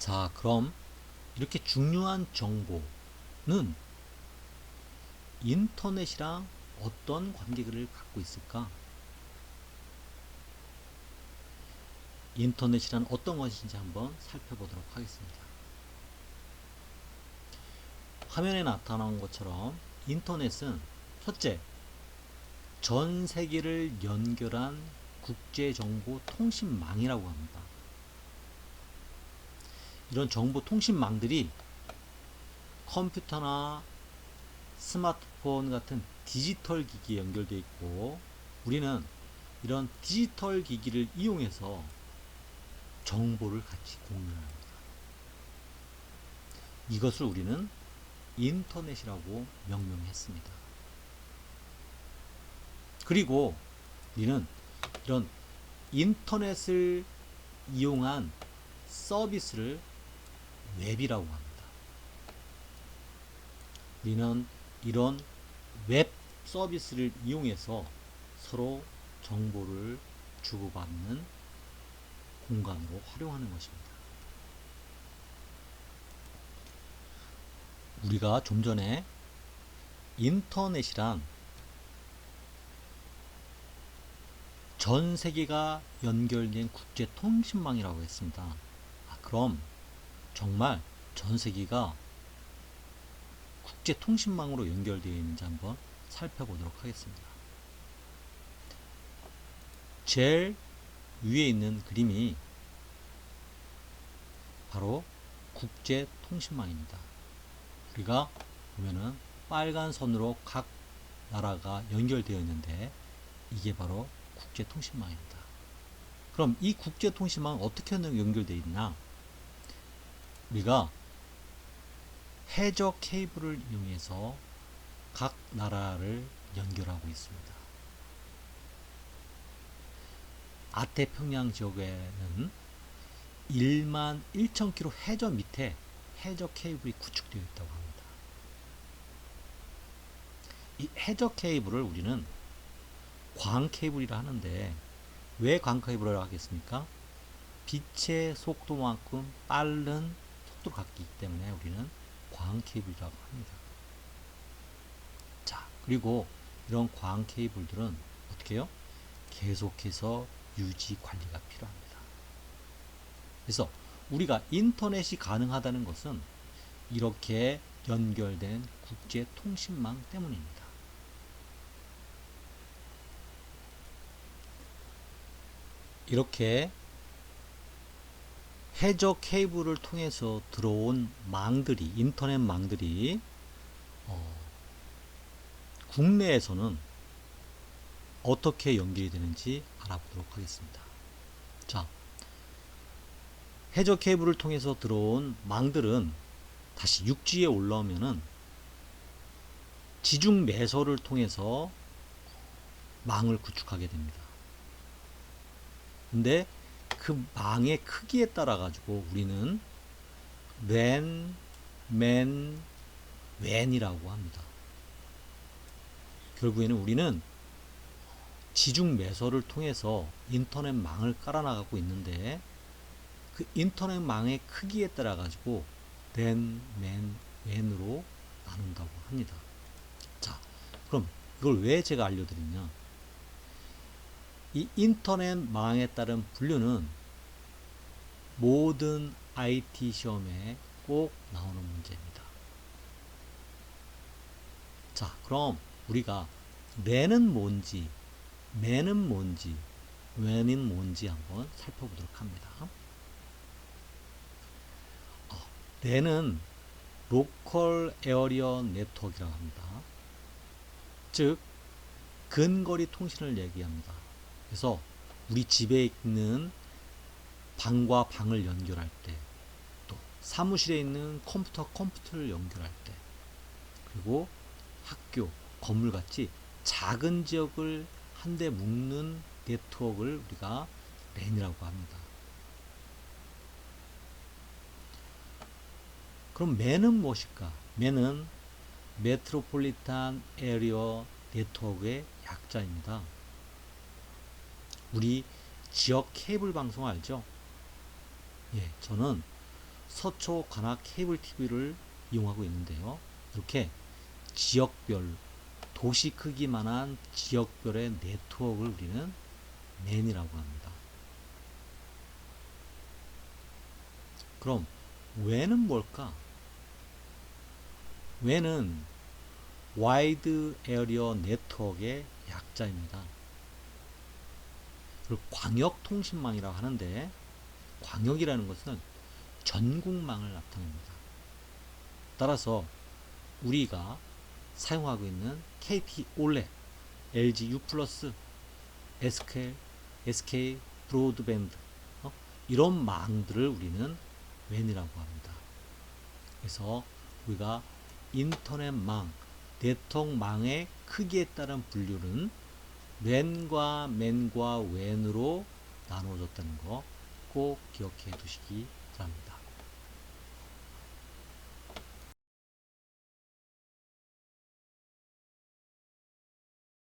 자, 그럼 이렇게 중요한 정보는 인터넷이랑 어떤 관계를 갖고 있을까? 인터넷이란 어떤 것인지 한번 살펴보도록 하겠습니다. 화면에 나타난 것처럼 인터넷은 첫째, 전 세계를 연결한 국제정보통신망이라고 합니다. 이런 정보통신망들이 컴퓨터나 스마트폰 같은 디지털 기기에 연결되어 있고, 우리는 이런 디지털 기기를 이용해서 정보를 같이 공유합니다. 이것을 우리는 인터넷이라고 명명했습니다. 그리고 우리는 이런 인터넷을 이용한 서비스를 웹이라고 합니다. 우리는 이런 웹 서비스를 이용해서 서로 정보를 주고받는 공간으로 활용하는 것입니다. 우리가 좀 전에 인터넷이란 전 세계가 연결된 국제 통신망이라고 했습니다. 그럼 정말 전 세계가 국제 통신망으로 연결되어 있는지 한번 살펴보도록 하겠습니다. 제일 위에 있는 그림이 바로 국제 통신망입니다. 우리가 보면은 빨간 선으로 각 나라가 연결되어 있는데 이게 바로 국제통신망입니다. 그럼 이 국제통신망은 어떻게 연결되어 있나? 우리가 해저 케이블을 이용해서 각 나라를 연결하고 있습니다. 아태평양 지역에는 1만 1,000km 해저 밑에 해저 케이블이 구축되어 있다고 합니다. 이 해저 케이블을 우리는 광 케이블이라 하는데, 왜 광 케이블이라고 하겠습니까? 빛의 속도만큼 빠른 속도를 갖기 때문에 우리는 광 케이블이라고 합니다. 자, 그리고 이런 광 케이블들은 어떻게 해요? 계속해서 유지 관리가 필요합니다. 그래서 우리가 인터넷이 가능하다는 것은 이렇게 연결된 국제 통신망 때문입니다. 이렇게 해저 케이블을 통해서 들어온 망들이, 인터넷 망들이 국내에서는 어떻게 연결이 되는지 알아보도록 하겠습니다. 자, 해저 케이블을 통해서 들어온 망들은 다시 육지에 올라오면은 지중 매설을 통해서 망을 구축하게 됩니다. 근데 그 망의 크기에 따라 가지고 우리는 랜, 맨, 웬이라고 합니다. 결국에는 우리는 지중 매설을 통해서 인터넷 망을 깔아나가고 있는데, 그 인터넷 망의 크기에 따라 가지고 랜, 맨, 웬으로 나눈다고 합니다. 자, 그럼 이걸 왜 제가 알려드리냐? 이 인터넷 망에 따른 분류는 모든 IT 시험에 꼭 나오는 문제입니다. 자, 그럼 우리가 랜은 뭔지, 맨은 뭔지, 웬은 뭔지 한번 살펴보도록 합니다. 랜은 로컬 에어리어 네트워크라고 합니다. 즉, 근거리 통신을 얘기합니다. 그래서 우리 집에 있는 방과 방을 연결할 때, 또 사무실에 있는 컴퓨터를 연결할 때, 그리고 학교, 건물 같이 작은 지역을 한데 묶는 네트워크를 우리가 랜이라고 합니다. 그럼 맨은 무엇일까? 맨은 메트로폴리탄 에리어 네트워크의 약자입니다. 우리 지역 케이블 방송 알죠? 예, 저는 서초 관악 케이블 TV를 이용하고 있는데요. 이렇게 지역별, 도시 크기만한 지역별의 네트워크를 우리는 맨이라고 합니다. 그럼 WAN은 뭘까? WAN은 와이드 에리어 네트워크의 약자입니다. 그리고 광역통신망이라고 하는데, 광역이라는 것은 전국망을 나타냅니다. 따라서 우리가 사용하고 있는 KT 올레, LG U+, SK 브로드밴드, 이런 망들을 우리는 WAN이라고 합니다. 그래서 우리가 인터넷망, 네트워크망의 크기에 따른 분류는 랜과 맨과 웬으로 나눠졌다는 거 꼭 기억해 두시기 바랍니다.